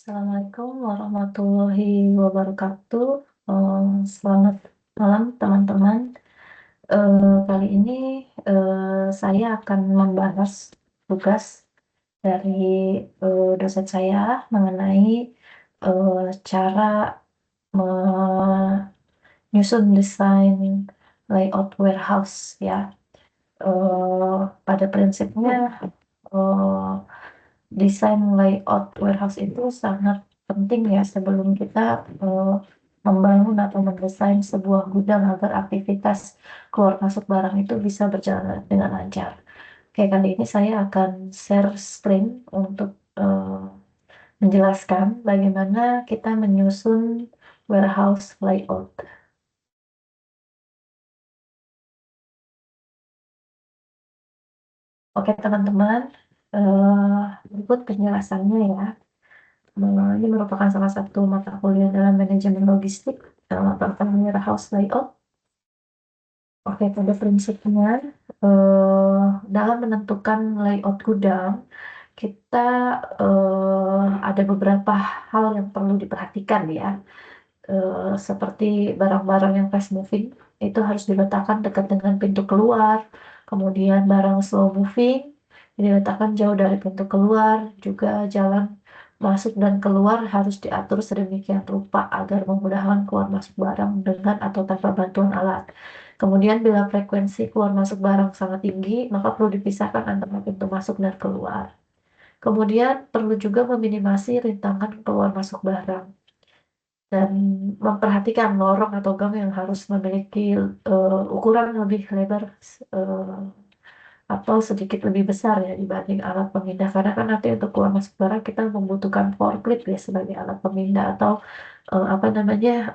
Assalamualaikum warahmatullahi wabarakatuh. Selamat malam teman-teman. Kali ini saya akan membahas tugas dari dosen saya mengenai cara menyusun desain layout warehouse ya. Pada prinsipnya eh, desain layout warehouse itu sangat penting ya sebelum kita membangun atau mendesain sebuah gudang agar aktivitas keluar masuk barang itu bisa berjalan dengan lancar. Oke, kali ini saya akan share screen untuk menjelaskan bagaimana kita menyusun warehouse layout. Oke, teman-teman, berikut penjelasannya ya. Ini merupakan salah satu mata kuliah dalam manajemen logistik dalam tentang warehouse layout. Oke, pada prinsipnya, dalam menentukan layout gudang, kita ada beberapa hal yang perlu diperhatikan ya. Seperti barang-barang yang fast moving itu harus diletakkan dekat dengan pintu keluar, kemudian barang slow moving diletakkan jauh dari pintu keluar, juga jalan masuk dan keluar harus diatur sedemikian rupa agar memudahkan keluar masuk barang dengan atau tanpa bantuan alat. Kemudian bila frekuensi keluar masuk barang sangat tinggi, maka perlu dipisahkan antara pintu masuk dan keluar. Kemudian perlu juga meminimasi rintangan keluar masuk barang dan memperhatikan lorong atau gang yang harus memiliki ukuran lebih lebar eh, atau sedikit lebih besar ya dibanding alat pemindah, karena kan nanti untuk keluar masuk barang kita membutuhkan forklift ya sebagai alat pemindah atau apa namanya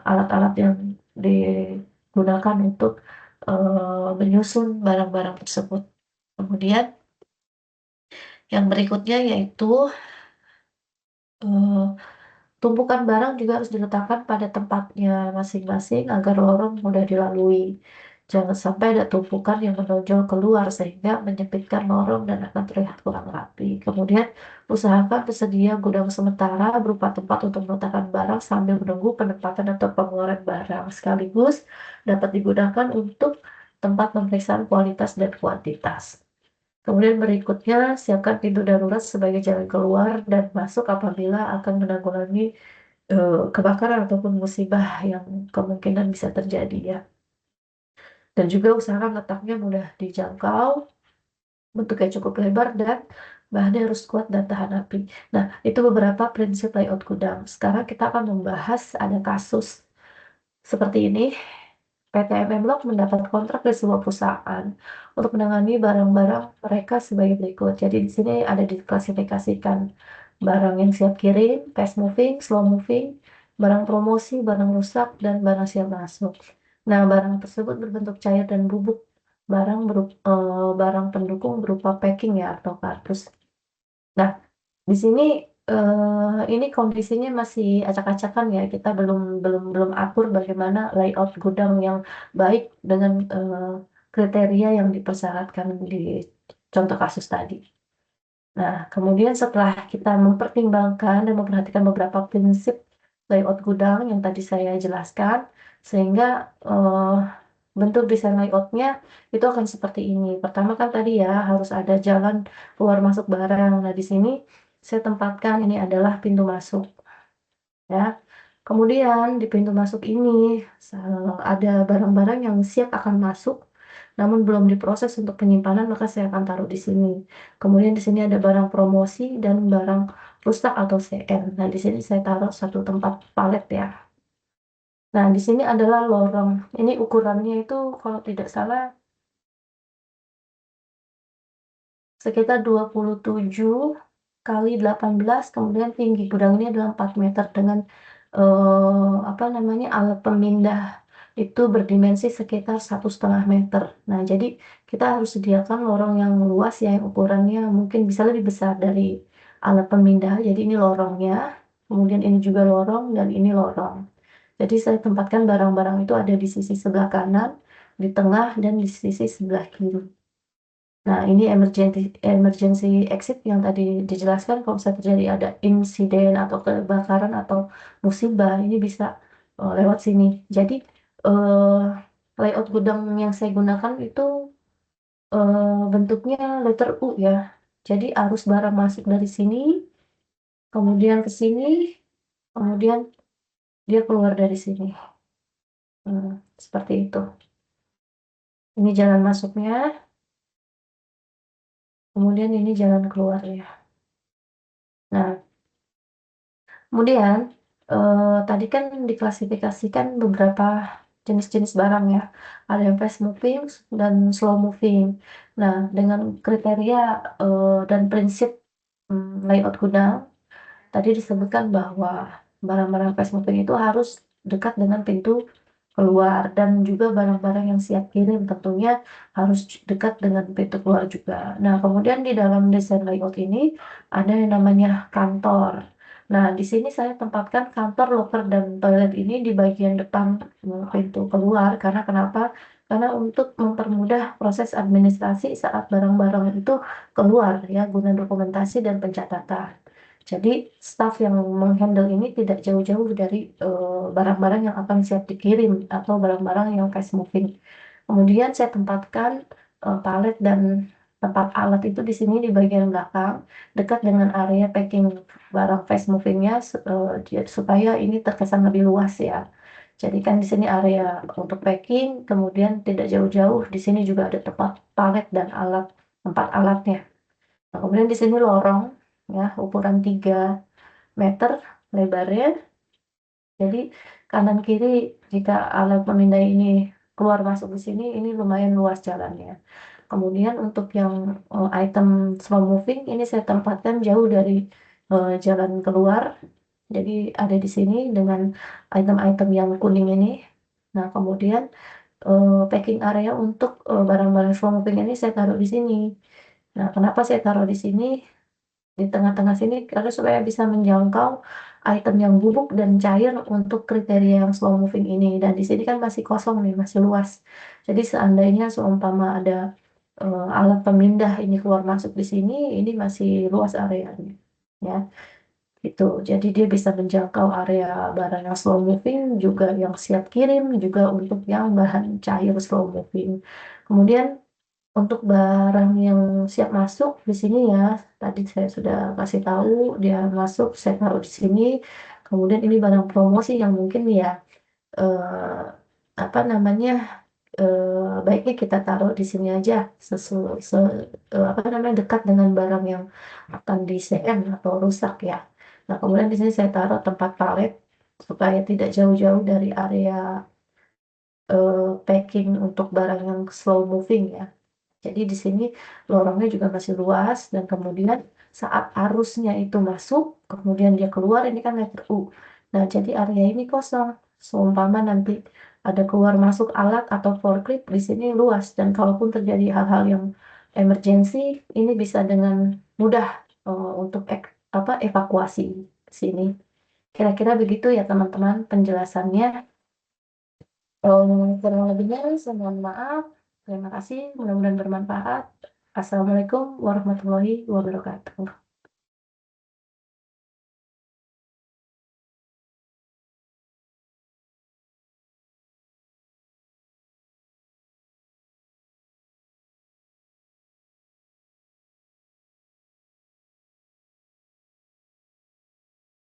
alat-alat yang digunakan untuk menyusun barang-barang tersebut. Kemudian yang berikutnya yaitu eh, tumpukan barang juga harus diletakkan pada tempatnya masing-masing agar lorong mudah dilalui. Jangan sampai ada tumpukan yang menonjol keluar sehingga menyempitkan lorong dan akan terlihat kurang rapi. Kemudian, usahakan tersedia gudang sementara berupa tempat untuk meletakkan barang sambil menunggu penempatan atau pengeluaran barang. Sekaligus dapat digunakan untuk tempat pemeriksaan kualitas dan kuantitas. Kemudian berikutnya, siapkan pintu darurat sebagai jalan keluar dan masuk apabila akan menanggulangi kebakaran ataupun musibah yang kemungkinan bisa terjadi ya. Dan juga usahakan letaknya mudah dijangkau, bentuknya cukup lebar dan bahannya harus kuat dan tahan api. Nah, itu beberapa prinsip layout gudang. Sekarang kita akan membahas ada kasus seperti ini. PT MM Block mendapat kontrak dari sebuah perusahaan untuk menangani barang-barang mereka sebagai berikut. Jadi di sini ada diklasifikasikan barang yang siap kirim, fast moving, slow moving, barang promosi, barang rusak, dan barang siap masuk. Nah, barang tersebut berbentuk cair dan bubuk. Barang pendukung berupa packing ya atau kardus. Nah, di sini ini kondisinya masih acak-acakan ya. Kita belum belum belum atur bagaimana layout gudang yang baik dengan kriteria yang dipersyaratkan di contoh kasus tadi. Nah, kemudian setelah kita mempertimbangkan dan memperhatikan beberapa prinsip layout gudang yang tadi saya jelaskan, sehingga eh, bentuk desain layoutnya itu akan seperti ini. Pertama kan tadi ya harus ada jalan keluar masuk barang. Nah, di sini saya tempatkan ini adalah pintu masuk ya. Kemudian di pintu masuk ini ada barang-barang yang siap akan masuk namun belum diproses untuk penyimpanan, maka saya akan taruh di sini. Kemudian di sini ada barang promosi dan barang rusak atau CN. Nah, di sini saya taruh satu tempat palet ya. Nah, di sini adalah lorong. Ini ukurannya itu kalau tidak salah sekitar 27 kali 18, kemudian tinggi gudang ini adalah 4 meter dengan apa namanya alat pemindah itu berdimensi sekitar 1,5 meter. Nah, jadi kita harus sediakan lorong yang luas ya, yang ukurannya mungkin bisa lebih besar dari alat pemindah. Jadi ini lorongnya, kemudian ini juga lorong dan ini lorong. Jadi saya tempatkan barang-barang itu ada di sisi sebelah kanan, di tengah, dan di sisi sebelah kiri. Nah, ini emergency emergency exit yang tadi dijelaskan kalau misalnya terjadi ada insiden atau kebakaran atau musibah, ini bisa lewat sini. Jadi eh, layout gudang yang saya gunakan itu bentuknya letter U ya. Jadi arus barang masuk dari sini, kemudian ke sini, kemudian dia keluar dari sini. Seperti itu. Ini jalan masuknya, kemudian ini jalan keluarnya. Nah, kemudian tadi kan diklasifikasikan beberapa jenis-jenis barang ya. Ada yang fast moving dan slow moving. Nah, dengan kriteria dan prinsip layout gudang, tadi disebutkan bahwa barang-barang fast moving itu harus dekat dengan pintu keluar dan juga barang-barang yang siap kirim tentunya harus dekat dengan pintu keluar juga. Nah, kemudian di dalam desain layout ini ada yang namanya kantor. Nah, di sini saya tempatkan kantor, loker, dan toilet ini di bagian depan pintu keluar. Karena kenapa? Karena untuk mempermudah proses administrasi saat barang-barang itu keluar ya, guna dokumentasi dan pencatatan. Jadi, staf yang menghandle ini tidak jauh-jauh dari barang-barang yang akan siap dikirim atau barang-barang yang fast moving. Kemudian saya tempatkan palet dan tempat alat itu di sini di bagian belakang, dekat dengan area packing barang fast movingnya supaya ini terkesan lebih luas ya. Jadi kan di sini area untuk packing, kemudian tidak jauh-jauh di sini juga ada tempat palet dan tempat alatnya. Nah, kemudian di sini lorong ya ukuran 3 meter lebarnya. Jadi kanan kiri jika alat pemindai ini keluar masuk di sini, ini lumayan luas jalannya. Kemudian untuk yang item slow moving ini saya tempatkan jauh dari jalan keluar. Jadi ada di sini dengan item-item yang kuning ini. Nah, kemudian packing area untuk barang-barang slow moving ini saya taruh di sini. Nah, kenapa saya taruh di sini? Di tengah-tengah sini karena supaya bisa menjangkau item yang bubuk dan cair untuk kriteria yang slow moving ini. Dan di sini kan masih kosong nih, masih luas. Jadi seandainya seumpama ada alat pemindah ini keluar masuk di sini, ini masih luas areanya. Ya, itu. Jadi dia bisa menjangkau area barang yang slow moving, juga yang siap kirim, juga untuk yang bahan cair slow moving. Kemudian untuk barang yang siap masuk di sini ya, tadi saya sudah kasih tahu dia masuk, saya taruh di sini. Kemudian ini barang promosi yang mungkin ya eh, apa namanya baiknya kita taruh di sini aja sesuai apa namanya dekat dengan barang yang akan di CM atau rusak ya. Nah, kemudian di sini saya taruh tempat palet supaya tidak jauh-jauh dari area packing untuk barang yang slow moving ya. Jadi di sini lorongnya juga masih luas dan kemudian saat arusnya itu masuk, kemudian dia keluar ini kan letter U. Nah, jadi area ini kosong. Seumpama nanti ada keluar masuk alat atau forklift di sini luas dan kalaupun terjadi hal-hal yang emergensi, ini bisa dengan mudah untuk evakuasi sini. Kira-kira begitu ya teman-teman penjelasannya. Kurang lebihnya saya mohon maaf. Terima kasih, mudah-mudahan bermanfaat. Assalamualaikum warahmatullahi wabarakatuh.